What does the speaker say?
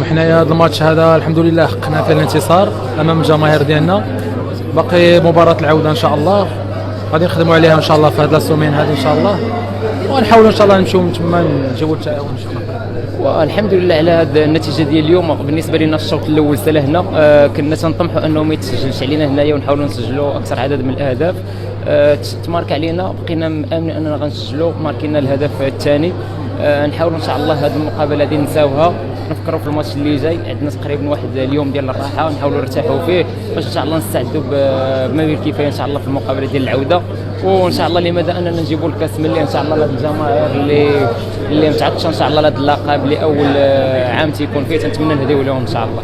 وحنايا هذا الماتش هذا الحمد لله حققنا فيه الانتصار امام الجماهير ديالنا. باقي مباراه العوده ان شاء الله غادي نخدموا عليها ان شاء الله في هذا السومين هذه ان شاء الله، ونحاولوا ان شاء الله نمشيو من تما نجيبوا التعاون ان شاء الله. والحمد لله على هذه النتيجه ديال اليوم. بالنسبه لنا الشوط الاول سالهنا، كنا تنطمحوا انه ما يتسجلش علينا هنايا ونحاولوا نسجلوا اكثر عدد من الاهداف. تمارك علينا، بقينا مامنين اننا غنسجلوا، ماركينا الهدف الثاني. نحاولوا ان شاء الله هذه المقابله هذه نساوها، نفكروا في الماتش اللي جاي. عندنا تقريبا واحد اليوم ديال الراحه نحاولوا نرتاحوا فيه باش ان شاء الله نستعدوا بما بالكفايه ان شاء الله في المقابله ديال العوده. وان شاء الله لماذا اننا نجيبوا الكاس ملي ان شاء الله لهاد الجماهير اللي متعطشه ان شاء الله لهاد اللقب لاول عام تيكون فيه، تنتمنى نهديو لهم ان شاء الله.